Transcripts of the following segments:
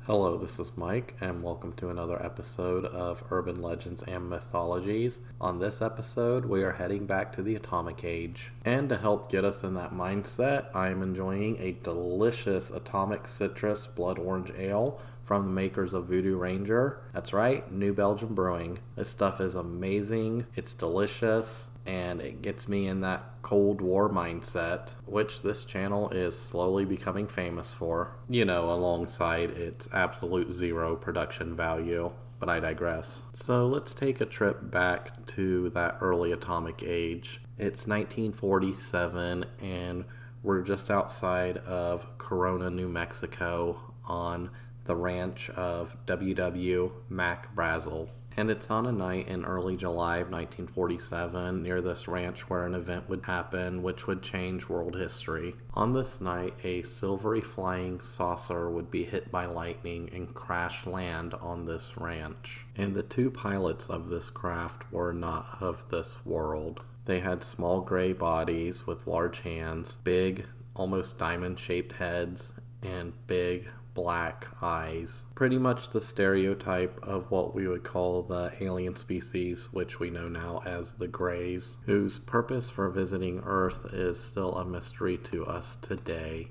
Hello, this is Mike, and welcome to another episode of Urban Legends and Mythologies. On this episode, we are heading back to the Atomic Age. And to help get us in that mindset, I am enjoying a delicious Atomic Citrus Blood Orange Ale from the makers of Voodoo Ranger. That's right, New Belgium Brewing. This stuff is amazing, it's delicious, and it gets me in that Cold War mindset, which this channel is slowly becoming famous for. You know, alongside its absolute zero production value. But I digress. So let's take a trip back to that early Atomic Age. It's 1947, and we're just outside of Corona, New Mexico, on the ranch of W.W. Mac Brazel. And it's on a night in early July of 1947 near this ranch where an event would happen which would change world history. On this night, a silvery flying saucer would be hit by lightning and crash land on this ranch. And the two pilots of this craft were not of this world. They had small gray bodies with large hands, big, almost diamond-shaped heads, and big, black eyes. Pretty much the stereotype of what we would call the alien species, which we know now as the Greys, whose purpose for visiting Earth is still a mystery to us today.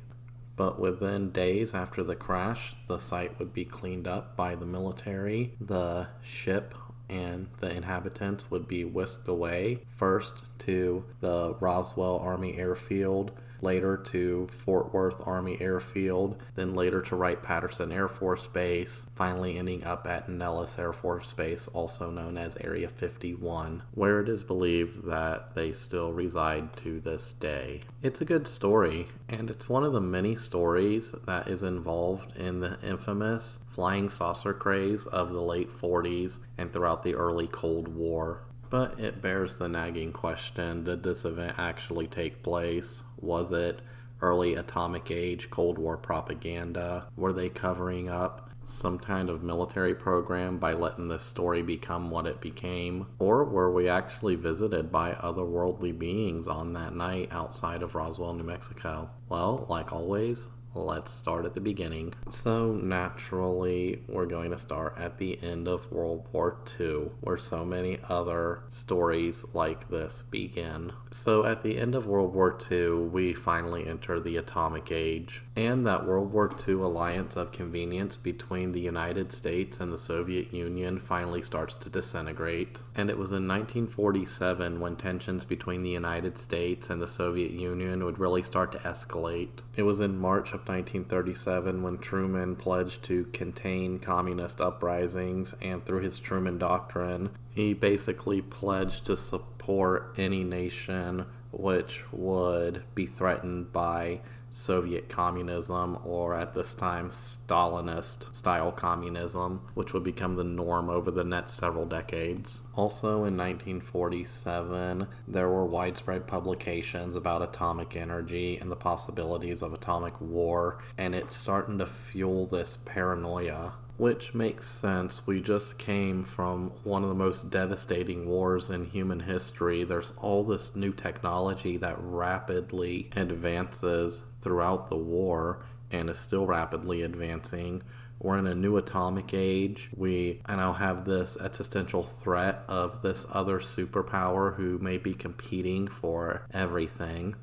But within days after the crash, the site would be cleaned up by the military. The ship and the inhabitants would be whisked away, first to the Roswell Army Airfield, later to Fort Worth Army Airfield, then later to Wright-Patterson Air Force Base, finally ending up at Nellis Air Force Base, also known as Area 51, where it is believed that they still reside to this day. It's a good story, and it's one of the many stories that is involved in the infamous flying saucer craze of the late 40s and throughout the early Cold War. But it bears the nagging question, did this event actually take place? Was it early Atomic Age Cold War propaganda? Were they covering up some kind of military program by letting this story become what it became? Or were we actually visited by otherworldly beings on that night outside of Roswell, New Mexico? Well, like always, let's start at the beginning. So naturally, we're going to start at the end of World War II, where so many other stories like this begin. So at the end of World War II, we finally enter the Atomic Age, and that World War II alliance of convenience between the United States and the Soviet Union finally starts to disintegrate. And it was in 1947 when tensions between the United States and the Soviet Union would really start to escalate. It was in March of 1937 when Truman pledged to contain communist uprisings, and through his Truman Doctrine, he basically pledged to support any nation which would be threatened by Soviet communism, or at this time Stalinist style communism, which would become the norm over the next several decades. Also in 1947, there were widespread publications about atomic energy and the possibilities of atomic war, and it's starting to fuel this paranoia. Which makes sense. We just came from one of the most devastating wars in human history. There's all this new technology that rapidly advances throughout the war and is still rapidly advancing. We're in a new atomic age. We now have this existential threat of this other superpower who may be competing for everything.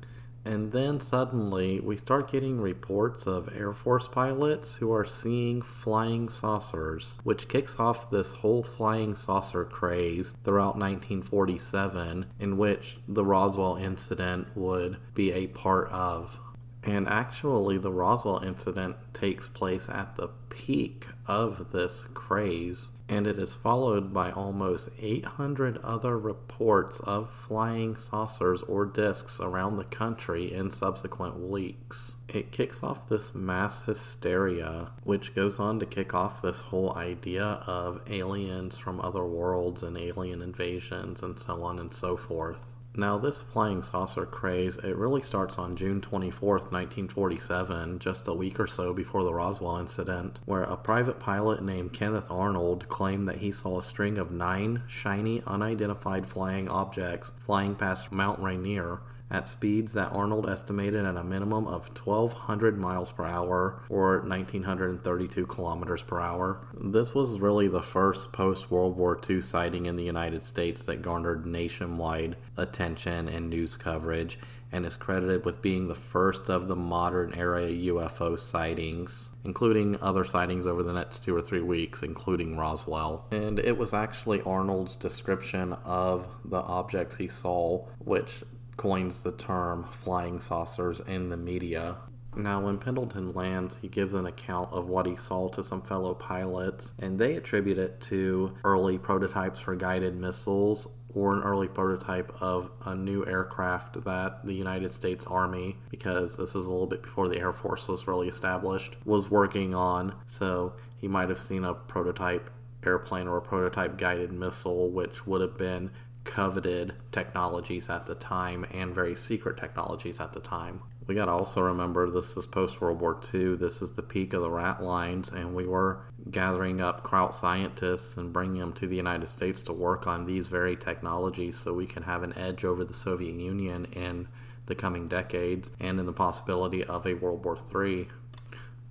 And then suddenly we start getting reports of Air Force pilots who are seeing flying saucers, which kicks off this whole flying saucer craze throughout 1947, in which the Roswell incident would be a part of. And actually, the Roswell incident takes place at the peak of this craze, and it is followed by almost 800 other reports of flying saucers or discs around the country in subsequent weeks. It kicks off this mass hysteria, which goes on to kick off this whole idea of aliens from other worlds and alien invasions and so on and so forth. Now, this flying saucer craze, it really starts on June 24th, 1947, just a week or so before the Roswell incident, where a private pilot named Kenneth Arnold claimed that he saw a string of 9 shiny, unidentified flying objects flying past Mount Rainier at speeds that Arnold estimated at a minimum of 1,200 miles per hour or 1,932 kilometers per hour. This was really the first post-World War II sighting in the United States that garnered nationwide attention and news coverage, and is credited with being the first of the modern era UFO sightings, including other sightings over the next 2 or 3 weeks, including Roswell. And it was actually Arnold's description of the objects he saw which coins the term flying saucers in the media. Now, when Pendleton lands, he gives an account of what he saw to some fellow pilots, and they attribute it to early prototypes for guided missiles or an early prototype of a new aircraft that the United States Army, because this was a little bit before the Air Force was really established, was working on. So he might have seen a prototype airplane or a prototype guided missile, which would have been coveted technologies at the time and very secret technologies at the time. We gotta also remember this is post-World War II, this is the peak of the rat lines, and we were gathering up Kraut scientists and bringing them to the United States to work on these very technologies so we can have an edge over the Soviet Union in the coming decades and in the possibility of a World War III.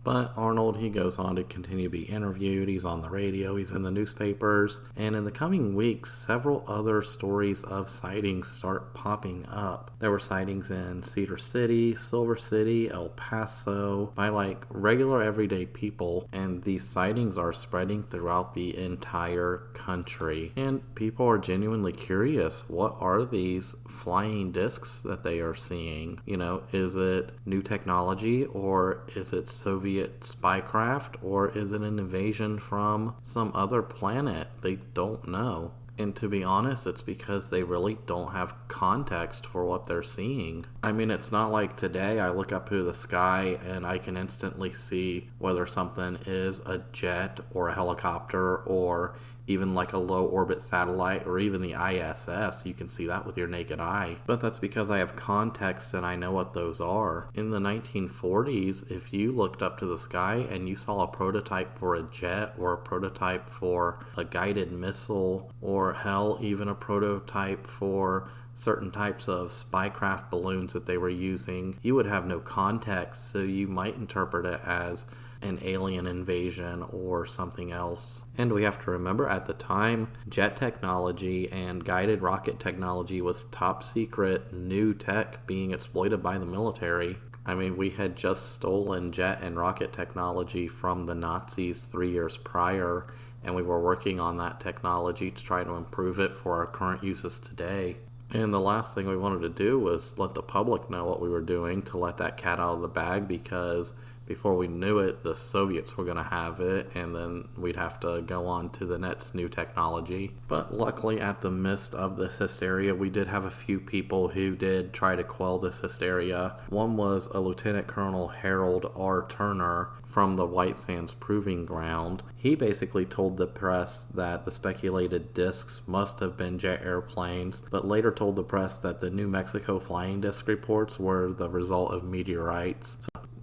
But Arnold, he goes on to continue to be interviewed, he's on the radio, he's in the newspapers, and in the coming weeks, several other stories of sightings start popping up. There were sightings in Cedar City, Silver City, El Paso, by regular everyday people, and these sightings are spreading throughout the entire country. And people are genuinely curious, what are these flying discs that they are seeing? Is it new technology, or is it Soviet spycraft, or is it an invasion from some other planet? They don't know. And to be honest, it's because they really don't have context for what they're seeing. I mean, it's not like today I look up to the sky and I can instantly see whether something is a jet or a helicopter or even like a low orbit satellite or even the ISS. You can see that with your naked eye. But that's because I have context and I know what those are. In the 1940s, if you looked up to the sky and you saw a prototype for a jet or a prototype for a guided missile, or hell, even a prototype for certain types of spycraft balloons that they were using, you would have no context, so you might interpret it as an alien invasion or something else. And we have to remember, at the time, jet technology and guided rocket technology was top secret new tech being exploited by the military. I mean, we had just stolen jet and rocket technology from the Nazis 3 years prior, and we were working on that technology to try to improve it for our current uses today. And the last thing we wanted to do was let the public know what we were doing, to let that cat out of the bag, because before we knew it, the Soviets were going to have it, and then we'd have to go on to the next new technology. But luckily, at the midst of this hysteria, we did have a few people who did try to quell this hysteria. One was a Lieutenant Colonel Harold R. Turner from the White Sands Proving Ground. He basically told the press that the speculated discs must have been jet airplanes, but later told the press that the New Mexico flying disc reports were the result of meteorites.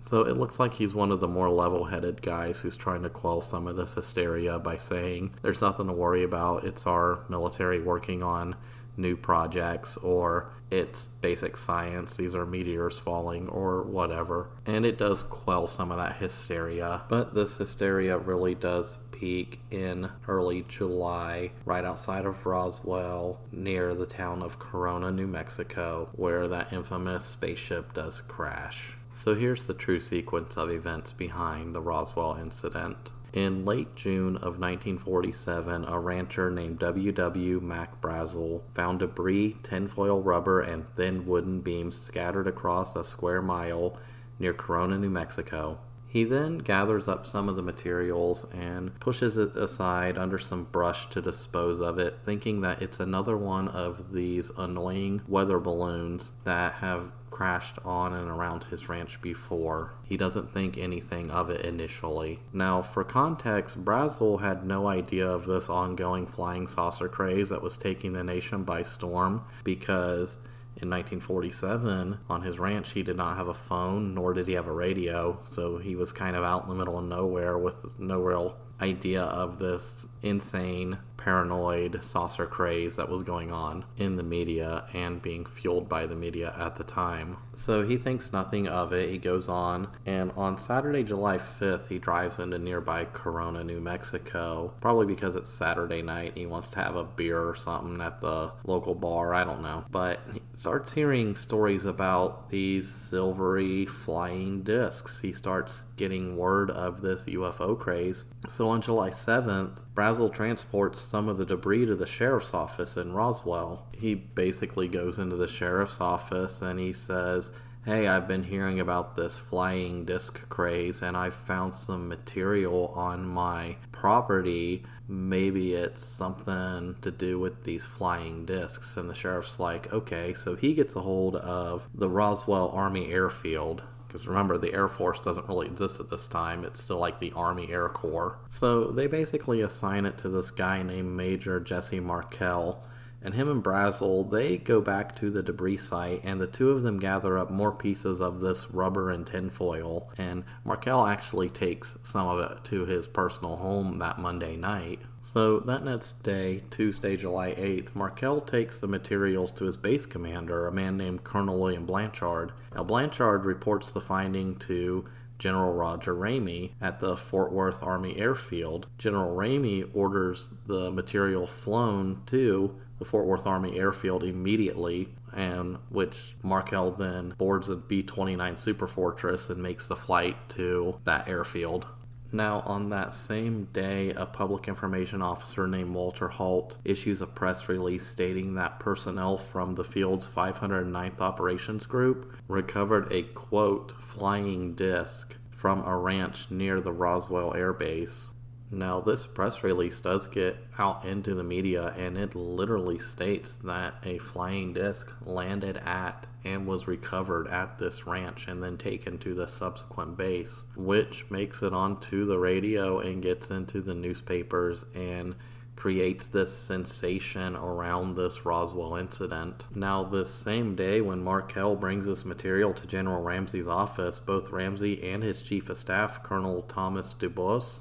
So it looks like he's one of the more level-headed guys who's trying to quell some of this hysteria by saying there's nothing to worry about, it's our military working on new projects, or it's basic science, these are meteors falling, or whatever. And it does quell some of that hysteria, but this hysteria really does peak in early July, right outside of Roswell, near the town of Corona, New Mexico, where that infamous spaceship does crash. So here's the true sequence of events behind the Roswell incident. In late June of 1947, a rancher named W.W. Mac Brazel found debris, tinfoil rubber, and thin wooden beams scattered across a square mile near Corona, New Mexico. He then gathers up some of the materials and pushes it aside under some brush to dispose of it, thinking that it's another one of these annoying weather balloons that have crashed on and around his ranch before. He doesn't think anything of it initially. Now, for context, Brazel had no idea of this ongoing flying saucer craze that was taking the nation by storm, because in 1947 on his ranch, he did not have a phone, nor did he have a radio, so he was kind of out in the middle of nowhere with no real idea of this insane, paranoid saucer craze that was going on in the media and being fueled by the media at the time. So he thinks nothing of it. He goes on, and on Saturday, July 5th, he drives into nearby Corona, New Mexico, probably because it's Saturday night and he wants to have a beer or something at the local bar, I don't know. But he starts hearing stories about these silvery flying discs. He starts getting word of this UFO craze. So on July 7th, Brazel transports some of the debris to the sheriff's office in Roswell. He basically goes into the sheriff's office and he says, "Hey, I've been hearing about this flying disc craze and I've found some material on my property. Maybe it's something to do with these flying discs." And the sheriff's like, okay. So he gets a hold of the Roswell Army Airfield. Because remember, the Air Force doesn't really exist at this time. It's still like the Army Air Corps. So they basically assign it to this guy named Major Jesse Markell. And him and Brazel, they go back to the debris site, and the two of them gather up more pieces of this rubber and tinfoil. And Markell actually takes some of it to his personal home that Monday night. So that next day, Tuesday, July 8th, Markell takes the materials to his base commander, a man named Colonel William Blanchard. Now, Blanchard reports the finding to General Roger Ramey at the Fort Worth Army Airfield. General Ramey orders the material flown to the Fort Worth Army Airfield immediately, and which Markell then boards a B-29 Superfortress and makes the flight to that airfield. Now, on that same day, a public information officer named Walter Halt issues a press release stating that personnel from the field's 509th Operations Group recovered a, quote, flying disc from a ranch near the Roswell Air Base. Now, this press release does get out into the media, and it literally states that a flying disc landed at and was recovered at this ranch and then taken to the subsequent base, which makes it onto the radio and gets into the newspapers and creates this sensation around this Roswell incident. Now, this same day when Markell brings this material to General Ramsey's office, both Ramsey and his chief of staff, Colonel Thomas DuBois,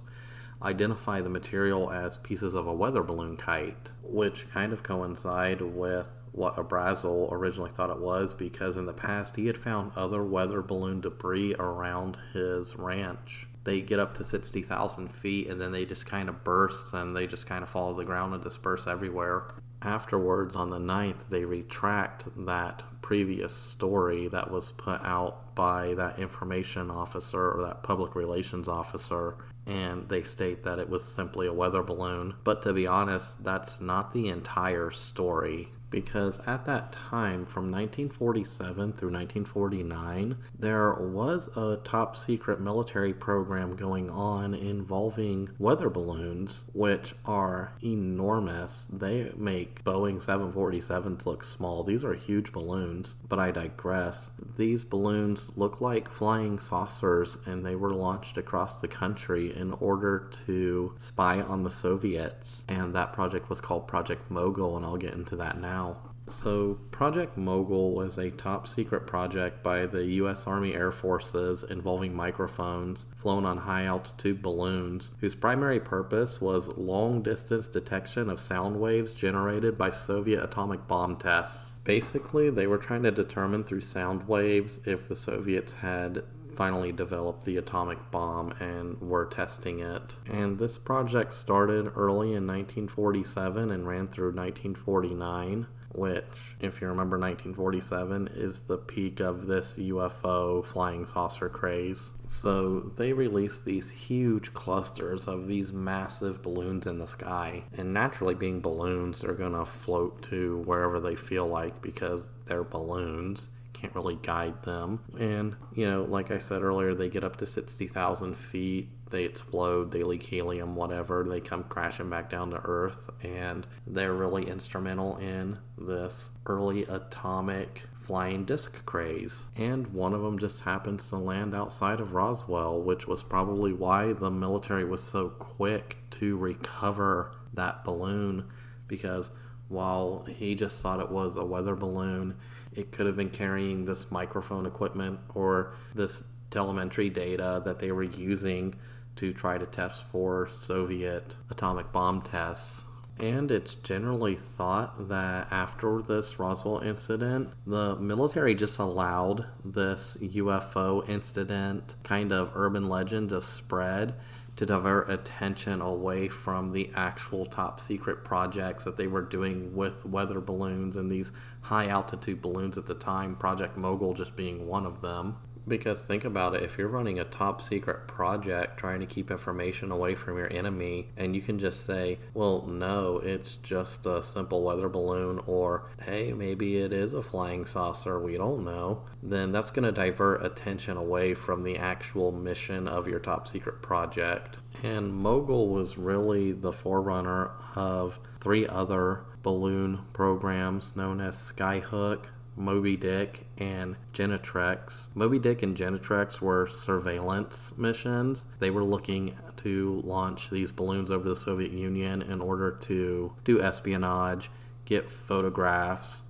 identify the material as pieces of a weather balloon kite, which kind of coincide with what Brazel originally thought it was, because in the past he had found other weather balloon debris around his ranch. They get up to 60,000 feet and then they just kind of burst and they just kind of fall to the ground and disperse everywhere. Afterwards, on the 9th, they retract that previous story that was put out by that information officer or that public relations officer, and they state that it was simply a weather balloon. But to be honest, that's not the entire story, because at that time, from 1947 through 1949, there was a top secret military program going on involving weather balloons, which are enormous. They make Boeing 747s look small. These are huge balloons, but I digress. These balloons look like flying saucers, and they were launched across the country in order to spy on the Soviets, and that project was called Project Mogul, and I'll get into that now. So, Project Mogul was a top secret project by the U.S. Army Air Forces involving microphones flown on high altitude balloons, whose primary purpose was long distance detection of sound waves generated by Soviet atomic bomb tests. Basically, they were trying to determine through sound waves if the Soviets had finally developed the atomic bomb and were testing it. And this project started early in 1947 and ran through 1949. Which, if you remember, 1947 is the peak of this UFO flying saucer craze. So they released these huge clusters of these massive balloons in the sky. And naturally, being balloons, they're going to float to wherever they feel like because they're balloons. Can't really guide them. And, like I said earlier, they get up to 60,000 feet. They explode, they leak helium, whatever. They come crashing back down to Earth, and they're really instrumental in this early atomic flying disc craze. And one of them just happens to land outside of Roswell, which was probably why the military was so quick to recover that balloon, because while he just thought it was a weather balloon, It could have been carrying this microphone equipment or this telemetry data that they were using to try to test for Soviet atomic bomb tests. And it's generally thought that after this Roswell incident, the military just allowed this UFO incident kind of urban legend to spread to divert attention away from the actual top secret projects that they were doing with weather balloons and these high altitude balloons at the time, Project Mogul just being one of them. Because think about it, if you're running a top secret project trying to keep information away from your enemy, and you can just say, well, no, it's just a simple weather balloon, or hey, maybe it is a flying saucer, we don't know, then that's going to divert attention away from the actual mission of your top secret project. And Mogul was really the forerunner of 3 other balloon programs known as Skyhook, Moby Dick, and Genetrex. Moby Dick and Genetrex were surveillance missions. They were looking to launch these balloons over the Soviet Union in order to do espionage, get photographs,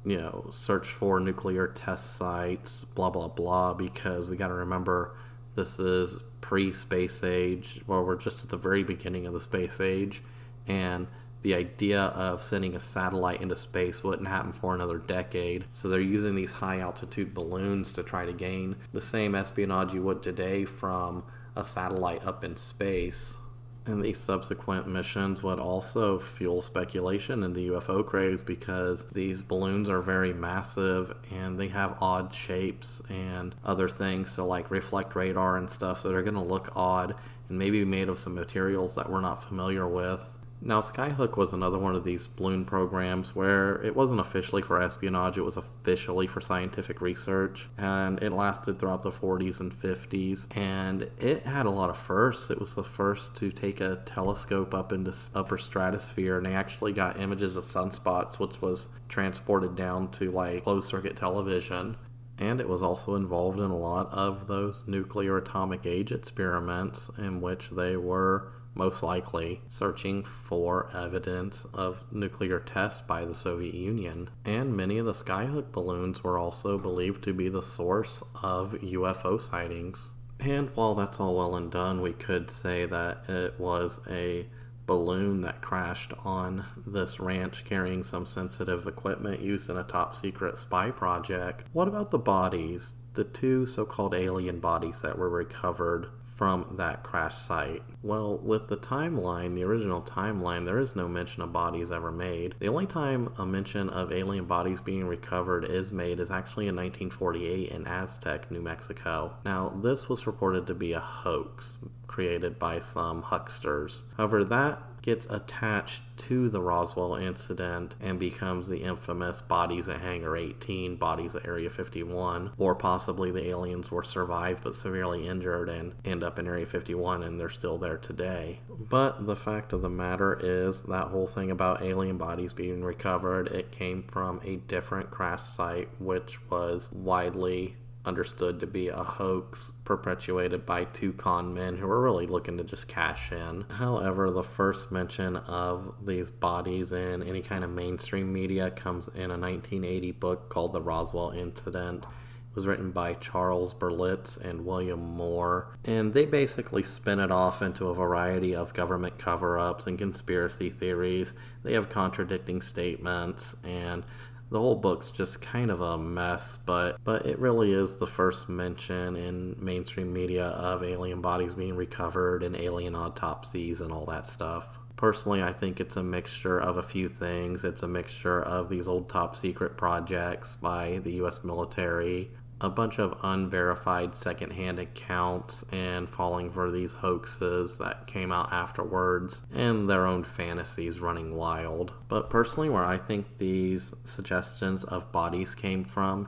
search for nuclear test sites, blah, blah, blah, because we got to remember this is pre-space age. Well, we're just at the very beginning of the space age, and the idea of sending a satellite into space wouldn't happen for another decade. So they're using these high altitude balloons to try to gain the same espionage you would today from a satellite up in space. And these subsequent missions would also fuel speculation in the UFO craze because these balloons are very massive and they have odd shapes and other things. So like reflect radar and stuff. So they're going to look odd and maybe made of some materials that we're not familiar with. Now, Skyhook was another one of these balloon programs where it wasn't officially for espionage, it was officially for scientific research, and it lasted throughout the 40s and 50s, and it had a lot of firsts. It was the first to take a telescope up into upper stratosphere, and they actually got images of sunspots, which was transported down to like closed-circuit television. And it was also involved in a lot of those nuclear atomic age experiments in which they were most likely searching for evidence of nuclear tests by the Soviet Union. And many of the Skyhook balloons were also believed to be the source of UFO sightings. And while that's all well and done, we could say that it was a balloon that crashed on this ranch carrying some sensitive equipment used in a top secret spy project. What about the bodies? The 2 so-called alien bodies that were recovered from that crash site? Well, with the timeline, the original timeline, there is no mention of bodies ever made. The only time a mention of alien bodies being recovered is made is actually in 1948 in Aztec, New Mexico. Now, this was reported to be a hoax created by some hucksters. However, that gets attached to the Roswell incident and becomes the infamous bodies at Hangar 18, bodies at Area 51, or possibly the aliens were survived but severely injured and end up in Area 51 and they're still there today. But the fact of the matter is that whole thing about alien bodies being recovered, it came from a different crash site which was widely understood to be a hoax perpetuated by 2 con men who were really looking to just cash in. However, the first mention of these bodies in any kind of mainstream media comes in a 1980 book called The Roswell Incident. It was written by Charles Berlitz and William Moore, and they basically spin it off into a variety of government cover-ups and conspiracy theories. They have contradicting statements, and the whole book's just kind of a mess, but it really is the first mention in mainstream media of alien bodies being recovered and alien autopsies and all that stuff. Personally, I think it's a mixture of a few things. It's a mixture of these old top secret projects by the U.S. military, a bunch of unverified secondhand accounts and falling for these hoaxes that came out afterwards, and their own fantasies running wild. But personally, where I think these suggestions of bodies came from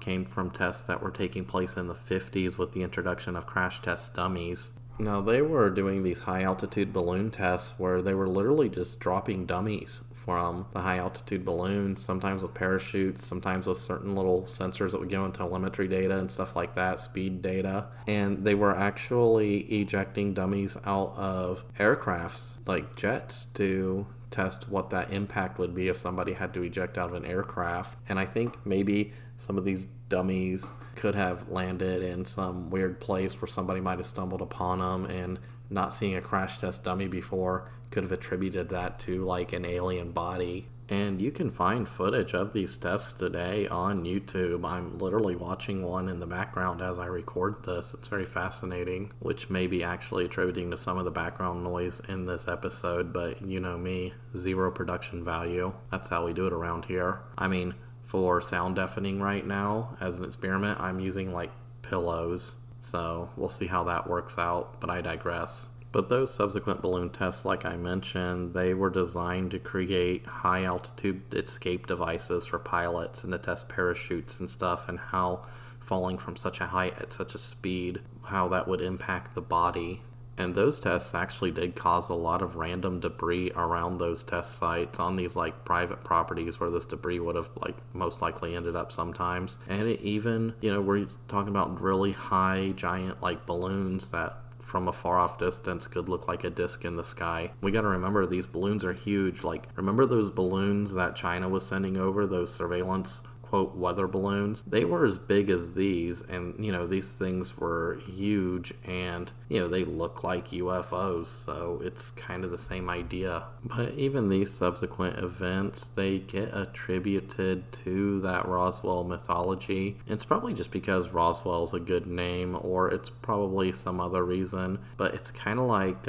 tests that were taking place in the 50s with the introduction of crash test dummies. Now, they were doing these high-altitude balloon tests where they were literally just dropping dummies from the high-altitude balloons, sometimes with parachutes, sometimes with certain little sensors that would go into telemetry data and stuff like that, speed data. And they were actually ejecting dummies out of aircrafts, like jets, to test what that impact would be if somebody had to eject out of an aircraft. And I think maybe some of these dummies could have landed in some weird place where somebody might have stumbled upon them, and not seeing a crash test dummy before could have attributed that to like an alien body. And you can find footage of these tests today on YouTube. I'm literally watching one in the background as I record this. It's very fascinating, which may be actually attributing to some of the background noise in this episode, but you know me, zero production value. That's how we do it around here. I mean, for sound deafening right now, as an experiment, I'm using like pillows. So we'll see how that works out, but I digress. But those subsequent balloon tests, like I mentioned, they were designed to create high-altitude escape devices for pilots and to test parachutes and stuff, and how falling from such a height at such a speed, how that would impact the body. And those tests actually did cause a lot of random debris around those test sites on these like private properties where this debris would have like most likely ended up sometimes. And it even, we're talking about really high, giant like balloons that from a far off distance could look like a disc in the sky. We got to remember these balloons are huge. Like, remember those balloons that China was sending over, those surveillance quote weather balloons? They were as big as these, and these things were huge, and they look like UFOs, so it's kind of the same idea. But even these subsequent events, they get attributed to that Roswell mythology. It's probably just because Roswell is a good name, or it's probably some other reason, but it's kind of like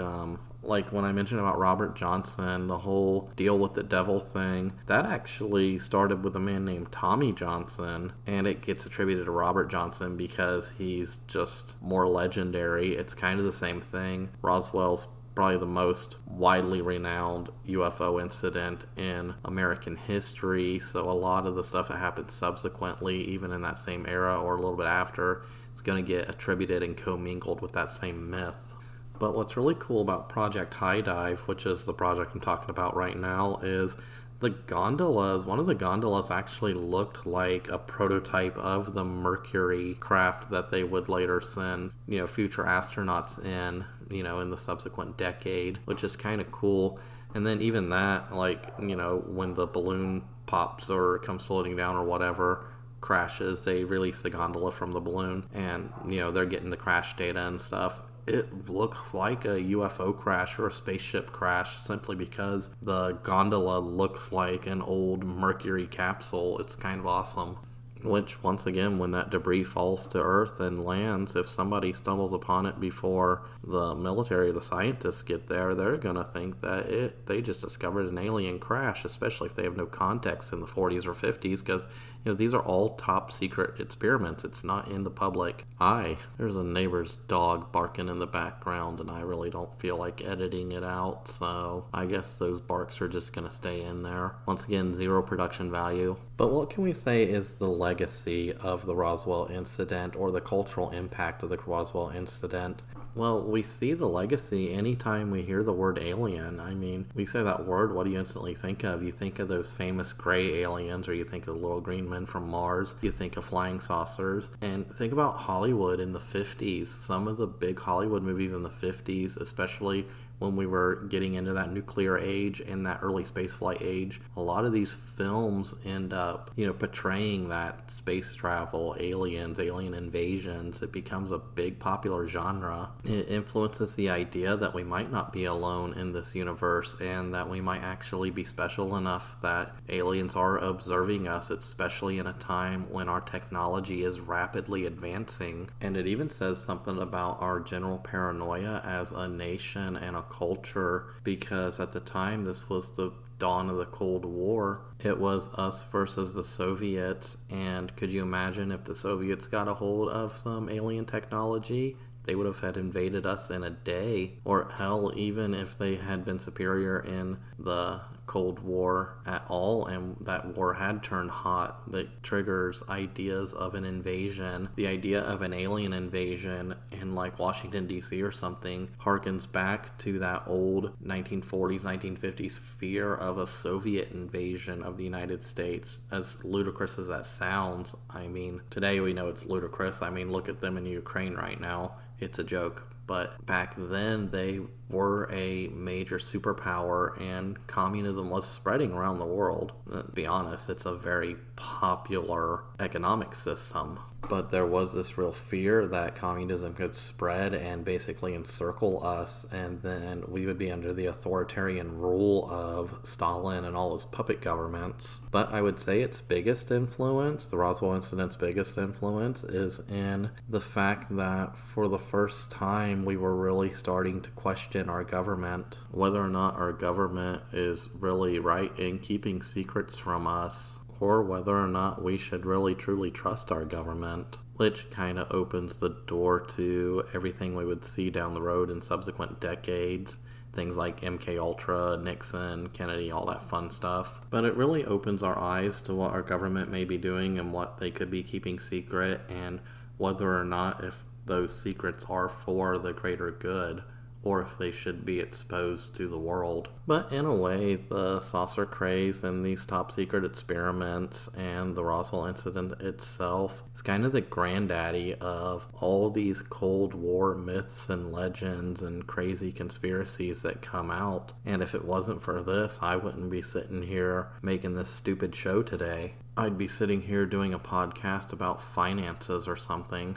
when I mentioned about Robert Johnson, the whole deal with the devil thing, that actually started with a man named Tommy Johnson, and it gets attributed to Robert Johnson because he's just more legendary. It's kind of the same thing. Roswell's probably the most widely renowned UFO incident in American history, so a lot of the stuff that happened subsequently, even in that same era or a little bit after, is going to get attributed and commingled with that same myth. But what's really cool about Project High Dive, which is the project I'm talking about right now, is the gondolas. One of the gondolas actually looked like a prototype of the Mercury craft that they would later send, future astronauts in the subsequent decade, which is kind of cool. And then even that, when the balloon pops or comes floating down or whatever, crashes, they release the gondola from the balloon, and they're getting the crash data and stuff. It looks like a UFO crash or a spaceship crash simply because the gondola looks like an old Mercury capsule. It's kind of awesome. Which, once again, when that debris falls to Earth and lands, if somebody stumbles upon it before the military or the scientists get there, they're going to think that they just discovered an alien crash, especially if they have no context in the 40s or 50s, because these are all top secret experiments. It's not in the public eye. There's a neighbor's dog barking in the background, and I really don't feel like editing it out, so I guess those barks are just going to stay in there. Once again, zero production value. But what can we say is the legacy of the Roswell incident, or the cultural impact of the Roswell incident? Well, we see the legacy anytime we hear the word alien. I mean, we say that word, what do you instantly think of? You think of those famous gray aliens, or you think of the little green men from Mars. You think of flying saucers. And think about Hollywood in the 50s. Some of the big Hollywood movies in the 50s, especially when we were getting into that nuclear age and that early spaceflight age, a lot of these films end up, portraying that space travel, aliens, alien invasions. It becomes a big popular genre. It influences the idea that we might not be alone in this universe, and that we might actually be special enough that aliens are observing us, especially in a time when our technology is rapidly advancing. And it even says something about our general paranoia as a nation and a culture, because at the time this was the dawn of the Cold War. It was us versus the Soviets, and could you imagine if the Soviets got a hold of some alien technology? They would have had invaded us in a day, or hell, even if they had been superior in the Cold War at all, and that war had turned hot, that triggers ideas of an invasion. The idea of an alien invasion in like Washington DC or something harkens back to that old 1940s, 1950s fear of a Soviet invasion of the United States. As ludicrous as that sounds, I mean, today we know it's ludicrous. I mean, look at them in Ukraine right now. It's a joke. but back then they were a major superpower and communism was spreading around the world. To be honest, it's a very popular economic system. But there was this real fear that communism could spread and basically encircle us, and then we would be under the authoritarian rule of Stalin and all his puppet governments. But I would say its biggest influence, the Roswell incident's biggest influence, is in the fact that for the first time we were really starting to question our government, whether or not our government is really right in keeping secrets from us, or whether or not we should really truly trust our government, which kind of opens the door to everything we would see down the road in subsequent decades. Things like MK Ultra, Nixon, Kennedy, all that fun stuff. But it really opens our eyes to what our government may be doing and what they could be keeping secret, and whether or not if those secrets are for the greater good, or if they should be exposed to the world. But in a way, the saucer craze and these top secret experiments and the Roswell incident itself is kind of the granddaddy of all these Cold War myths and legends and crazy conspiracies that come out. And if it wasn't for this, I wouldn't be sitting here making this stupid show today. I'd be sitting here doing a podcast about finances or something.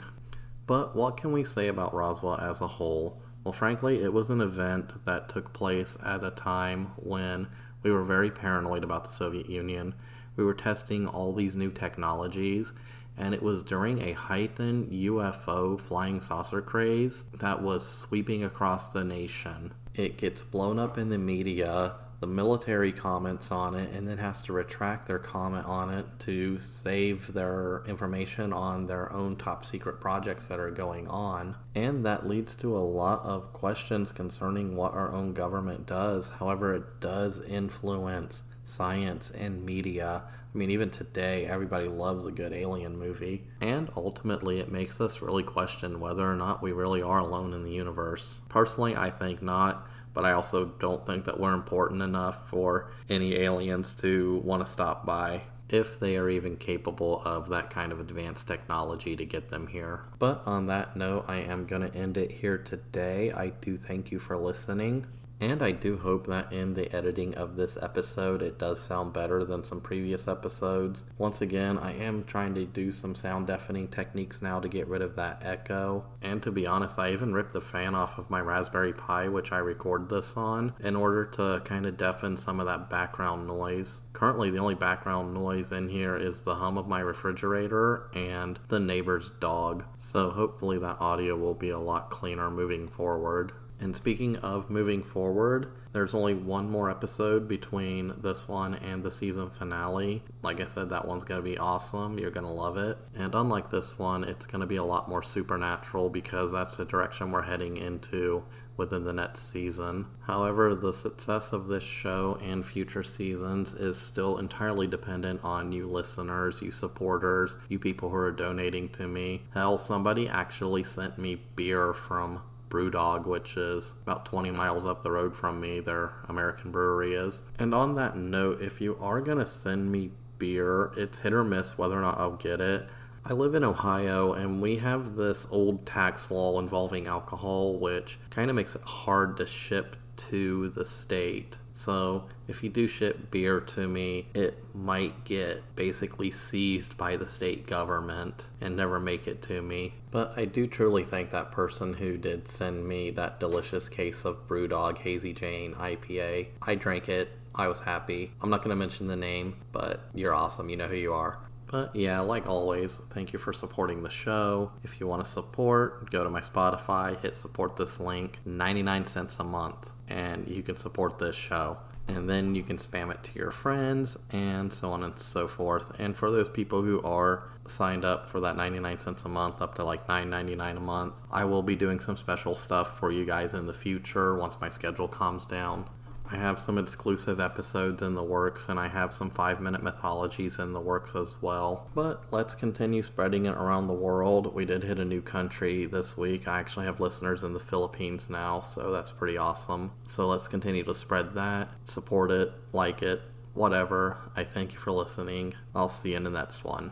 But what can we say about Roswell as a whole? Well, frankly, it was an event that took place at a time when we were very paranoid about the Soviet Union. We were testing all these new technologies, and it was during a heightened UFO flying saucer craze that was sweeping across the nation. It gets blown up in the media, the military comments on it, and then has to retract their comment on it to save their information on their own top secret projects that are going on. And that leads to a lot of questions concerning what our own government does. However, it does influence science and media. I mean, even today, everybody loves a good alien movie. And ultimately, it makes us really question whether or not we really are alone in the universe. Personally, I think not. But I also don't think that we're important enough for any aliens to want to stop by, if they are even capable of that kind of advanced technology to get them here. But on that note, I am going to end it here today. I do thank you for listening. And I do hope that in the editing of this episode, it does sound better than some previous episodes. Once again, I am trying to do some sound deafening techniques now to get rid of that echo. And to be honest, I even ripped the fan off of my Raspberry Pi, which I record this on, in order to kind of deafen some of that background noise. Currently, the only background noise in here is the hum of my refrigerator and the neighbor's dog. So hopefully that audio will be a lot cleaner moving forward. And speaking of moving forward, there's only one more episode between this one and the season finale. Like I said, that one's going to be awesome. You're going to love it. And unlike this one, it's going to be a lot more supernatural because that's the direction we're heading into within the next season. However, the success of this show and future seasons is still entirely dependent on you listeners, you supporters, you people who are donating to me. Hell, somebody actually sent me beer from Brewdog, which is about 20 miles up the road from me. Their American brewery is. And on that note, if you are going to send me beer, it's hit or miss whether or not I'll get it. I live in Ohio, and we have this old tax law involving alcohol, which kind of makes it hard to ship to the state. So if you do ship beer to me, it might get basically seized by the state government and never make it to me. But I do truly thank that person who did send me that delicious case of Brewdog Hazy Jane IPA. I drank it. I was happy. I'm not going to mention the name, but you're awesome. You know who you are. But yeah, like always, thank you for supporting the show. If you want to support, go to my Spotify, hit support this link, 99 cents a month, and you can support this show. And then you can spam it to your friends, and so on and so forth. And for those people who are signed up for that 99 cents a month, up to like $9.99 a month, I will be doing some special stuff for you guys in the future once my schedule calms down. I have some exclusive episodes in the works, and I have some 5-minute mythologies in the works as well. But let's continue spreading it around the world. We did hit a new country this week. I actually have listeners in the Philippines now, so that's pretty awesome. So let's continue to spread that, support it, like it, whatever. I thank you for listening. I'll see you in the next one.